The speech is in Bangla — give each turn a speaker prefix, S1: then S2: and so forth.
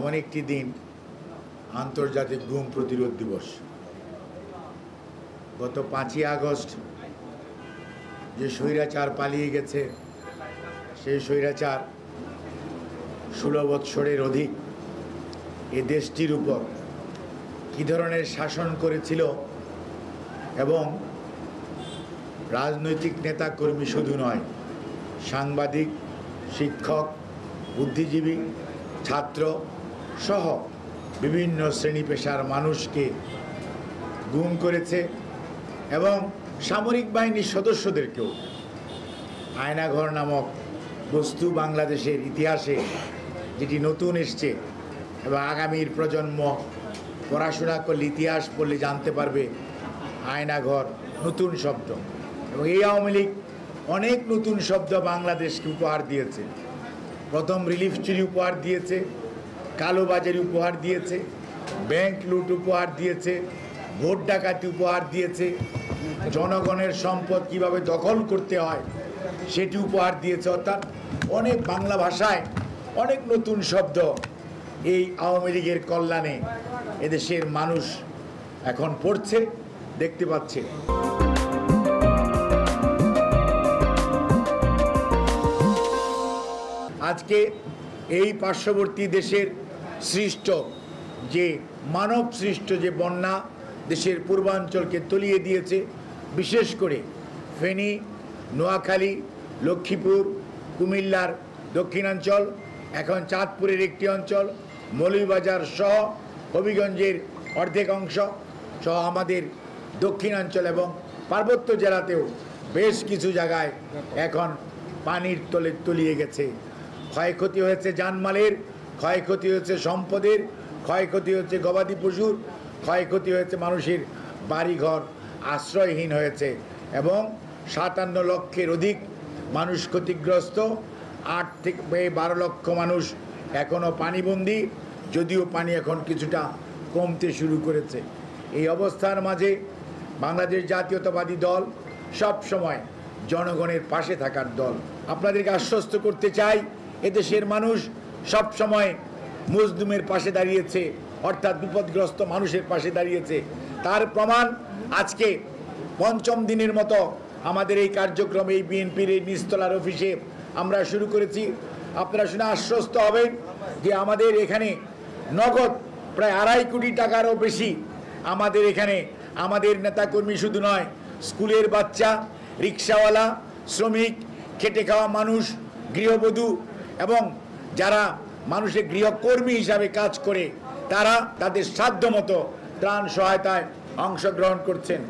S1: এমন একটি দিন আন্তর্জাতিক গুম প্রতিরোধ দিবস। গত 5ই আগস্ট যে স্বৈরাচার পালিয়ে গেছে, সেই স্বৈরাচার 16 বৎসরের অধিক এ দেশটির উপর কী ধরনের শাসন করেছিল এবং রাজনৈতিক নেতাকর্মী শুধু নয়, সাংবাদিক, শিক্ষক, বুদ্ধিজীবী, ছাত্র সহ বিভিন্ন শ্রেণী পেশার মানুষকে গুম করেছে এবং সামরিক বাহিনীর সদস্যদেরকেও। আয়নাঘর নামক বস্তু বাংলাদেশের ইতিহাসে যেটি নতুন এসছে এবং আগামীর প্রজন্ম পড়াশোনা করলে, ইতিহাস পড়লে জানতে পারবে আয়নাঘর নতুন শব্দ। এবং এই আওয়ামী লীগ অনেক নতুন শব্দ বাংলাদেশকে উপহার দিয়েছে। প্রথম রিলিফ চুরি উপহার দিয়েছে, কালোবাজারি উপহার দিয়েছে, ব্যাংক লুট উপহার দিয়েছে, ভোট ডাকাতি উপহার দিয়েছে, জনগণের সম্পদ কিভাবে দখল করতে হয় সেটি উপহার দিয়েছে। অর্থাৎ অনেক বাংলা ভাষায় অনেক নতুন শব্দ এই আওয়ামী লীগের কল্যাণে এদেশের মানুষ এখন পড়ছে, দেখতে পাচ্ছে। আজকে এই পার্শ্ববর্তী দেশের সৃষ্ট যে মানব সৃষ্ট যে বন্যা দেশের পূর্বাঞ্চলকে তলিয়ে দিয়েছে, বিশেষ করে ফেনী, নোয়াখালী, লক্ষ্মীপুর, কুমিল্লার দক্ষিণাঞ্চল, এখন চাঁদপুরের একটি অঞ্চল, মৌলভীবাজার সহ হবিগঞ্জের অর্ধেক অংশ সহ আমাদের দক্ষিণাঞ্চল এবং পার্বত্য জেলাতেও বেশ কিছু জায়গায় এখন পানির তলে তলিয়ে গেছে। ক্ষয়ক্ষতি হয়েছে জানমালের, ক্ষয়ক্ষতি হয়েছে সম্পদের, ক্ষয়ক্ষতি হচ্ছে গবাদি পশুর, ক্ষয়ক্ষতি হয়েছে মানুষের বাড়িঘর আশ্রয়হীন হয়েছে এবং 57 লক্ষের অধিক মানুষ ক্ষতিগ্রস্ত। 8 থেকে 12 লক্ষ মানুষ এখনও পানিবন্দী, যদিও পানি এখন কিছুটা কমতে শুরু করেছে। এই অবস্থার মাঝে বাংলাদেশ জাতীয়তাবাদী দল সব সময় জনগণের পাশে থাকার দল। আপনাদেরকে আশ্বস্ত করতে চাই, এদেশের মানুষ সব সময় মজলুমের পাশে দাঁড়িয়েছে, অর্থাৎ বিপদগ্রস্ত মানুষের পাশে দাঁড়িয়েছে। তার প্রমাণ আজকে 5ম দিনের মতো আমাদের এই কার্যক্রম এই বিএনপির এই নিচতলার অফিসে আমরা শুরু করেছি। আপনারা শুনে আশ্বস্ত হবেন যে আমাদের এখানে নগদ প্রায় 2.5 কোটি টাকারও বেশি আমাদের এখানে আমাদের নেতাকর্মী শুধু নয়, স্কুলের বাচ্চা, রিক্সাওয়ালা, শ্রমিক, খেটে খাওয়া মানুষ, গৃহবধূ এবং যারা মানুষের গৃহকর্মী হিসাবে কাজ করে তারা তাদের সাধ্যমতো ত্রাণ সহায়তায় অংশগ্রহণ করছেন।